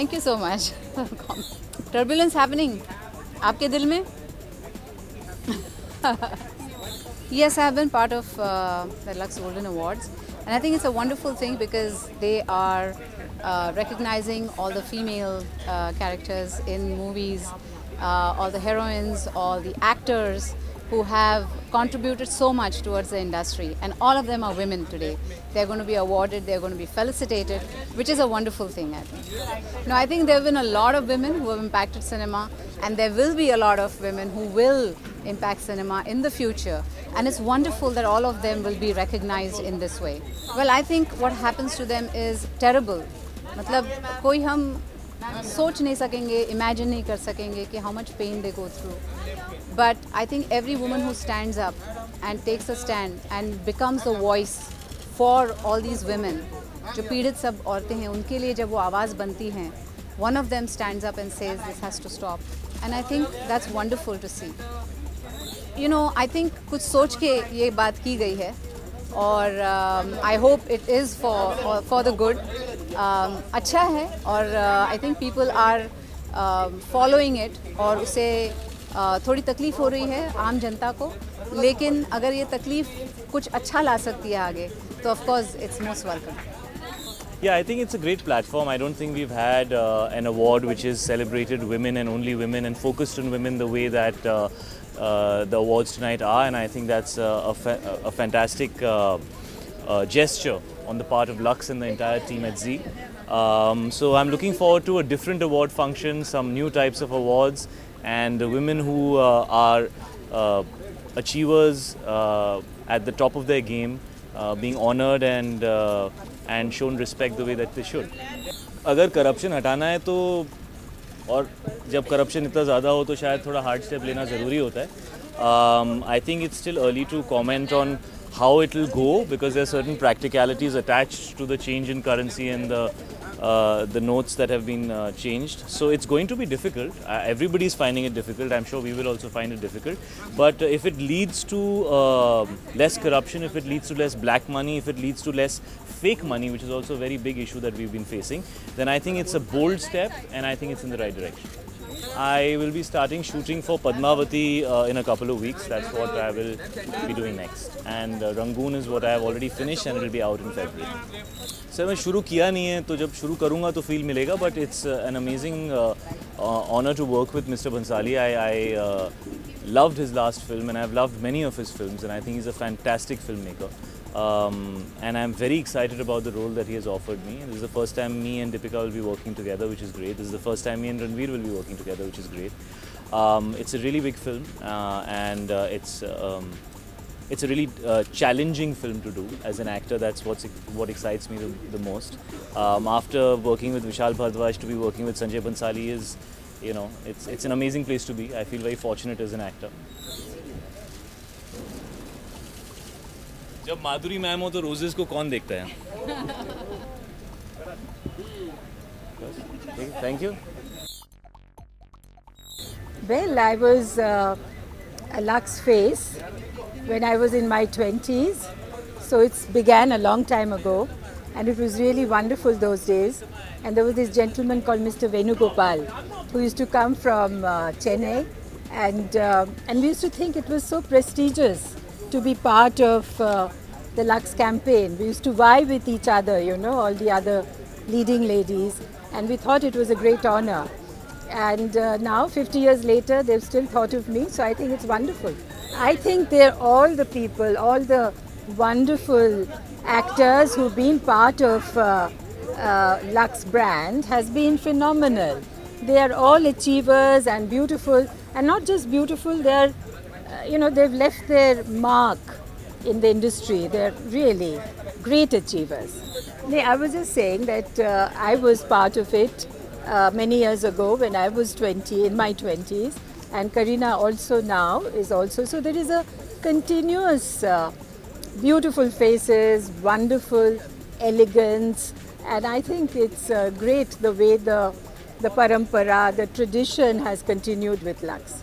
Thank you so much. Turbulence happening. आपके दिल में? Yes, I have been part of the Lux Golden Awards, and I think it's a wonderful thing because they are recognizing all the female characters in movies, all the heroines, all the actors who have contributed so much towards the industry, and all of them are women today. They're going to be awarded, they're going to be felicitated, which is a wonderful thing, I think. No, I think there have been a lot of women who have impacted cinema, and there will be a lot of women who will impact cinema in the future, and it's wonderful that all of them will be recognized in this way. Well, I think what happens to them is terrible. मतलब कोई हम सोच नहीं सकेंगे, imagine नहीं कर सकेंगे कि how much pain they go through. But I think every woman who stands up and takes a stand and becomes the voice for all these women, जो पीड़ित सब औरतें हैं, उनके लिए जब वो आवाज़ बनती हैं, one of them stands up and says this has to stop. And I think that's wonderful to see. You know, I think कुछ सोच के ये बात की गई है और I hope it is for the good. अच्छा है और I think people are following it और उसे थोड़ी तकलीफ़ हो रही है आम जनता को, लेकिन अगर ये तकलीफ़ कुछ अच्छा ला सकती है आगे तो of course it's most welcome. Yeah, I think it's a great platform. I don't think we've had an award which has celebrated women and only women and focused on women the way that the awards tonight are, and I think that's a fantastic gesture on the part of Lux and the entire team at Z. So I'm looking forward to a different award function, some new types of awards, and the women who are achievers at the top of their game being honored and shown respect the way that they should. अगर corruption हटाना है तो, और जब corruption इतना ज़्यादा हो तो शायद थोड़ा हार्ड स्टेप लेना ज़रूरी होता है. I think it's still early to comment on how it will go because there are certain practicalities attached to the change in currency and the notes that have been changed. So it's going to be difficult. Everybody is finding it difficult. I'm sure we will also find it difficult. But if it leads to less corruption, if it leads to less black money, if it leads to less fake money, which is also a very big issue that we've been facing, then I think it's a bold step and I think it's in the right direction. I will be starting shooting for Padmavati in a couple of weeks. That's what I will be doing next. And Rangoon is what I have already finished and it will be out in February. Sir मैं शुरू किया नहीं है तो जब शुरू करूँगा तो फील मिलेगा, but it's an amazing honor to work with Mr. Bhansali. I loved his last film and I've loved many of his films and I think he's a fantastic filmmaker. And I'm very excited about the role that he has offered me. This is the first time me and Deepika will be working together, which is great. This is the first time me and Ranveer will be working together, which is great. It's a really big film and it's a really challenging film to do as an actor. That's what excites me the most. After working with Vishal Bhardwaj, to be working with Sanjay Bhansali is, you know, it's an amazing place to be. I feel very fortunate as an actor. जब माधुरी ma'am हो तो roses को कौन देखता है? Thank you. Well, I was a Lux face when I was in my 20s, so it began a long time ago and it was really wonderful those days. And there was this gentleman called Mr. Venugopal who used to come from Chennai, and we used to think it was so prestigious to be part of the Lux campaign. We used to vie with each other, you know, all the other leading ladies, and we thought it was a great honor. And now 50 years later they've still thought of me, so I think it's wonderful. I think they're all the people, all the wonderful actors who've been part of Lux brand has been phenomenal. They are all achievers and beautiful, and not just beautiful, they're they've left their mark in the industry. They're really great achievers. I was just saying that I was part of it many years ago when I was 20, in my 20s, and Kareena also now is also. So there is a continuous beautiful faces, wonderful elegance, and I think it's great the way the parampara, the tradition has continued with Lux.